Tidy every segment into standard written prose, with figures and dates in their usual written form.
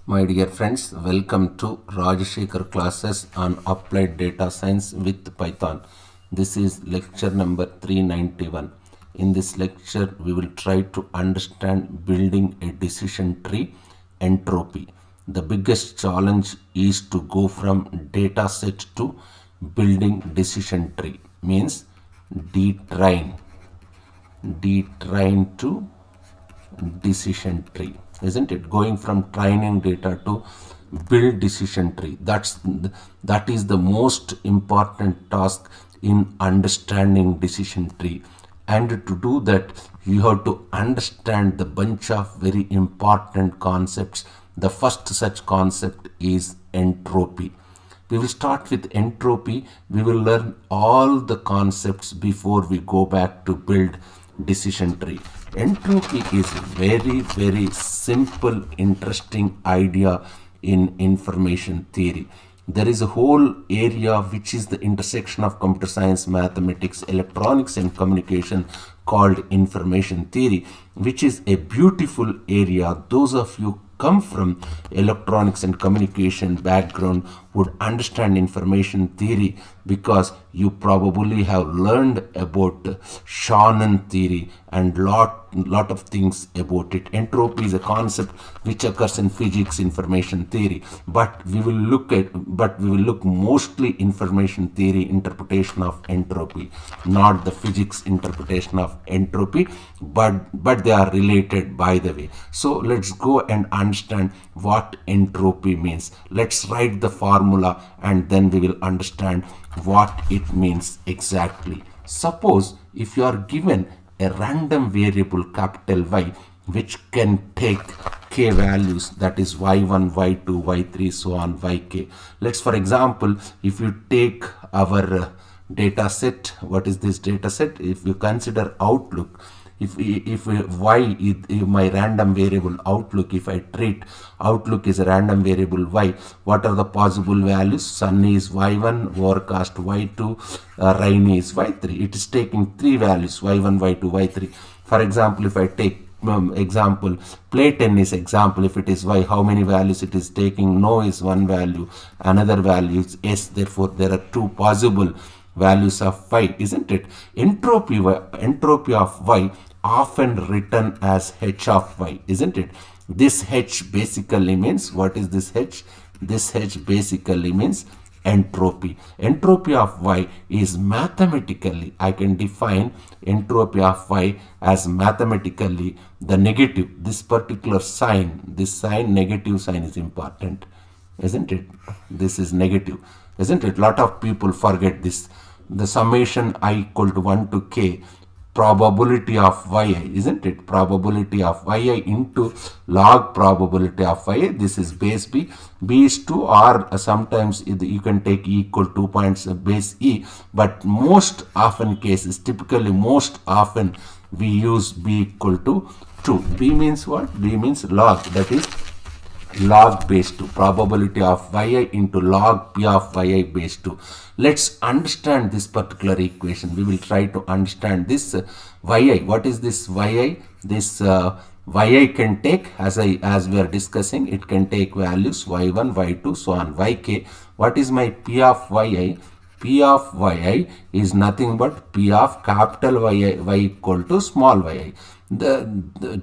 My dear friends, welcome to Rajashekar classes on applied data science with Python. This is lecture number 391. In this lecture, we will try to understand building a decision tree entropy. The biggest challenge is to go from data set to building decision tree, means detrain to decision tree, isn't it? Going from training data to build decision tree, that is the most important task in understanding decision tree. And to do that, you have to understand the bunch of very important concepts. The first such concept is entropy. We will start with entropy. We will learn all the concepts before we go back to build decision tree. Entropy is very simple, interesting idea in information theory. There is a whole area which is the intersection of computer science, mathematics, electronics and communication called information theory, which is a beautiful area. Those of you come from electronics and communication background would understand information theory, because you probably have learned about Shannon theory and lot of things about it. Entropy is a concept which occurs in physics, information theory, but we will look mostly information theory interpretation of entropy, not the physics interpretation of entropy, but they are related, by the way. So let's go and understand what entropy means. Let's write the formula and then we will understand what it means exactly. Suppose if you are given a random variable capital Y which can take k values, that is y1, y2, y3, so on, yk. Let's, for example, if you take our data set, what is this data set? If you consider outlook, if y is my random variable outlook, if I treat outlook is a random variable y, what are the possible values? Sunny is y1, overcast y2, rainy is y3. It is taking three values, y1, y2, y3. For example, if I take example play tennis example, if it is y, how many values it is taking? No is one value, another value is s. Therefore there are two possible values of y, isn't it? Entropy of y often written as h of y, isn't it? This h basically means, what is this h? This h basically means entropy. Entropy of y is mathematically, I can define entropy of y as mathematically the negative, this particular sign, this sign, negative sign is important, isn't it? This is negative, isn't it? Lot of people forget this. The summation I equal to 1 to k, probability of yi, isn't it? Probability of yi into log probability of yi. This is base b. B is 2, or sometimes you can take e equal 2 points base e, but most often cases, typically most often we use b equal to 2. B means what? B means log, that is log base 2, probability of yi into log p of yi base 2. Let's understand this particular equation. We will try to understand this yi. What is this yi? This yi can take, as we are discussing, it can take values y1, y2, so on, yk. What is my p of yi? P of yi is nothing but p of capital Y equal to small yi.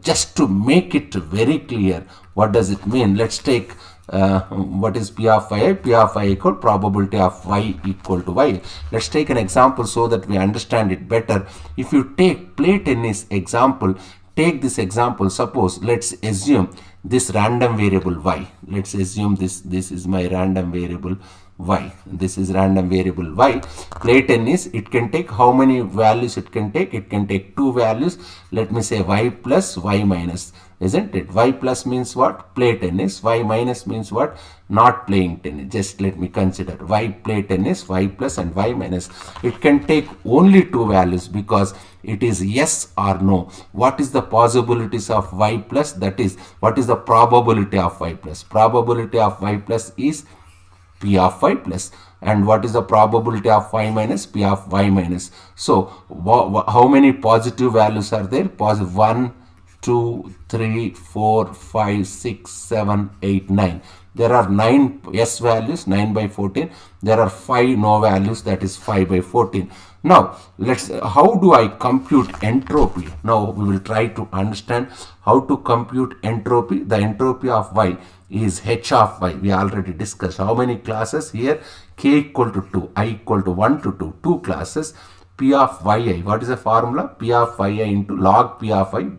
Just to make it very clear, what does it mean? Let's take what is p of y? P of y equal probability of y equal to y. Let's take an example so that we understand it better. If you take play tennis example, take this example. Suppose, let's assume this random variable y. Let's assume this is my random variable y. This is random variable y. Play tennis, it can take how many values it can take? It can take two values. Let me say y plus, y minus, isn't it? Y plus means what? Play tennis. Y minus means what? Not playing tennis. Just let me consider y play tennis, y plus and y minus. It can take only two values because it is yes or no. What is the possibilities of y plus? That is, what is the probability of y plus? Probability of y plus is p of y plus. And what is the probability of y minus? P of y minus. So how many positive values are there? Positive 1, 2, 3, 4, 5, 6, 7, 8, 9. There are 9 S values, 9 by 14. There are 5 no values, that is 5 by 14. Now, how do I compute entropy? Now, we will try to understand how to compute entropy. The entropy of Y is H of Y. We already discussed how many classes here. K equal to 2, I equal to 1 to 2, 2 classes. P of yi, what is the formula? P of yi into log P of I,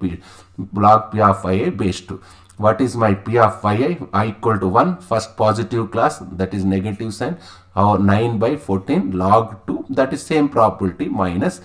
log P of yi base 2. What is my P of yi? I equal to 1, first positive class, that is negative sign, or 9 by 14 log 2, that is same property, minus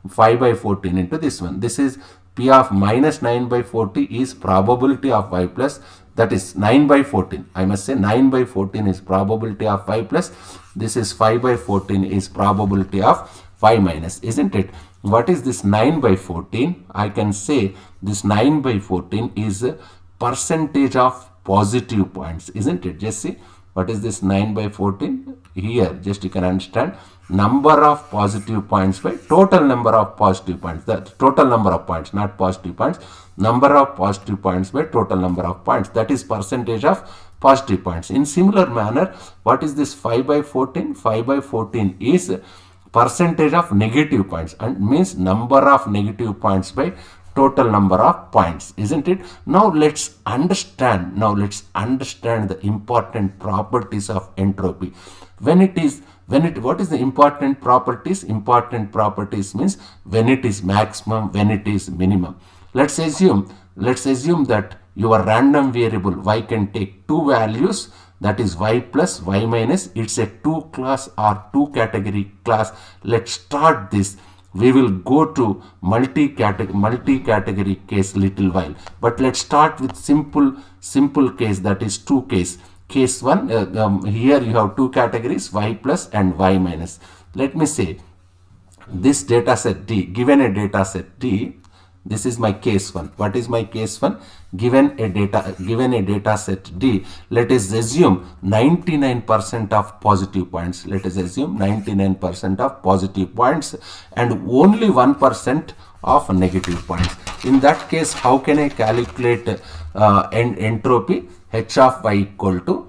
5 by 14 into this one. This is P of minus 9 by 40 is probability of y plus, that is 9 by 14. I must say 9 by 14 is probability of y plus. This is 5 by 14 is probability of y minus, isn't it? What is this 9 by 14? I can say this 9 by 14 is a percentage of positive points, isn't it? Just see, what is this 9 by 14? Here, just you can understand, number of positive points by total number of positive points. The total number of points, not positive points. Number of positive points by total number of points. That is percentage of positive points. In similar manner, what is this 5 by 14? 5 by 14 is percentage of negative points, and means number of negative points by total number of points, isn't it? Now let's understand the important properties of entropy. What is the important properties? Important properties means when it is maximum, when it is minimum. Let's assume that your random variable y can take two values, that is y plus y minus. It's a 2 class or 2 category class. Let's start this. We will go to multi-category case little while, but let's start with simple case, that is 2 case. Case 1, here you have 2 categories, y plus and y minus. Let me say this data set D, given a data set D, this is my case 1. What is my case 1? Given a data set D, let us assume 99% of positive points. Let us assume 99% of positive points and only 1% of negative points. In that case, how can I calculate entropy? H of y equal to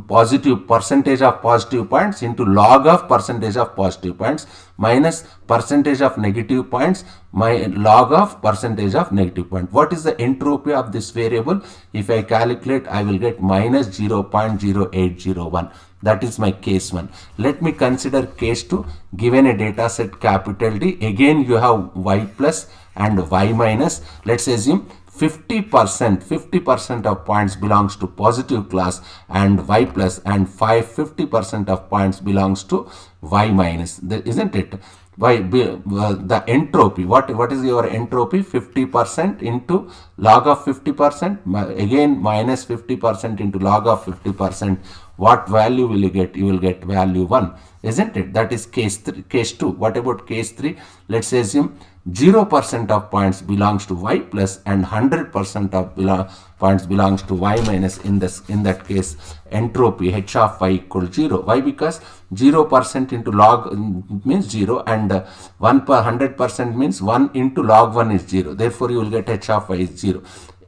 positive percentage of positive points into log of percentage of positive points minus percentage of negative points log of percentage of negative point. What is the entropy of this variable? If I calculate, I will get minus 0.0801. That is my case 1. Let me consider case 2. Given a data set capital D, again you have y plus and y minus. Let's assume 50% of points belongs to positive class and y plus, and 50% of points belongs to y minus, isn't it? The entropy, what is your entropy? 50% into log of 50%, again minus 50% into log of 50%. What value will you get? You will get value 1, isn't it? That is case 2. What about case 3? Let's assume 0% of points belongs to y plus and 100% of points belongs to y minus. In that case, entropy H of y equals 0. Why? Because 0% into log means 0 and 100% means 1 into log 1 is 0. Therefore, you will get H of y is 0.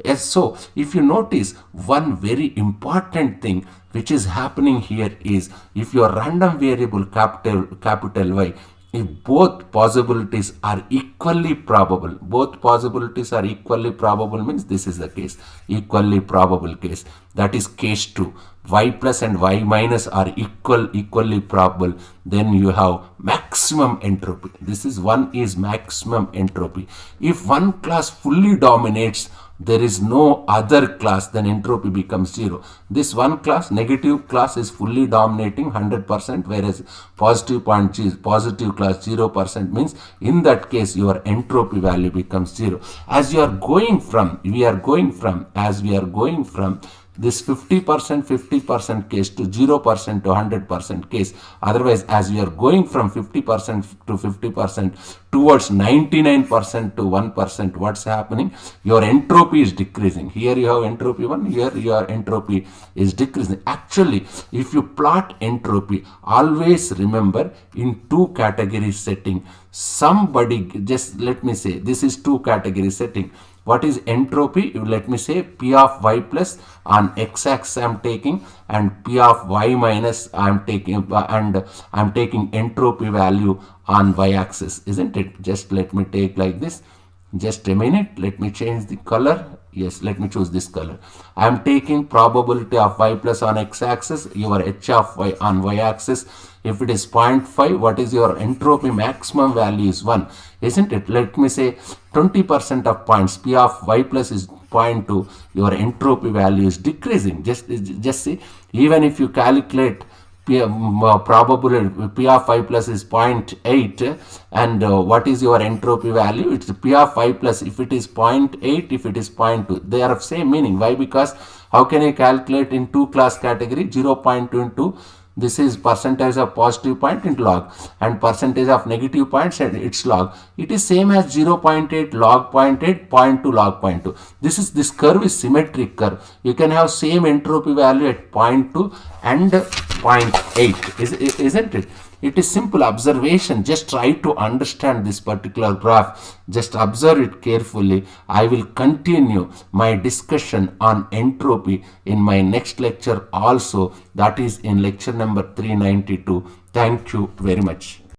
Yes, so if you notice, one very important thing which is happening here is, if your random variable capital Y, if both possibilities are equally probable, means this is the case, equally probable case, that is case 2. Y plus and y minus are equally probable, then you have maximum entropy. This is maximum entropy. If one class fully dominates, there is no other class, then entropy becomes 0. This one class, negative class, is fully dominating 100%, whereas positive class 0%, means in that case your entropy value becomes 0. As we are going from this 50% case to 0% to 100% case. Otherwise, as we are going from 50% to 50% towards 99% to 1%, what's happening? Your entropy is decreasing. Here you have entropy 1, here your entropy is decreasing. Actually, if you plot entropy, always remember in 2 category setting. Somebody, just let me say, this is 2 category setting. What is entropy? Let me say P of y plus on x-axis I am taking, and P of y minus I am taking, and I am taking entropy value on y-axis, isn't it? Just let me take like this. Just a minute, let me change the color. Yes, let me choose this color. I am taking probability of y plus on x-axis, your h of y on y-axis. If it is 0.5, what is your entropy maximum value is 1, isn't it? Let me say 20% of points, P of y plus is 0.2, your entropy value is decreasing. Just see, even if you calculate probability P of y plus is 0.8, and what is your entropy value? It's P of y plus. If it is 0.8, if it is 0.2, they are of same meaning. Why? Because how can I calculate in two class category? 0.2 into, this is percentage of positive point into log, and percentage of negative points and its log. It is same as 0.8 log 0.8, 0.2 log 0.2. This curve is symmetric curve. You can have same entropy value at 0.2 and 0.8, isn't it? It is simple observation. Just try to understand this particular graph. Just observe it carefully. I will continue my discussion on entropy in my next lecture also. That is in lecture number 392. Thank you very much.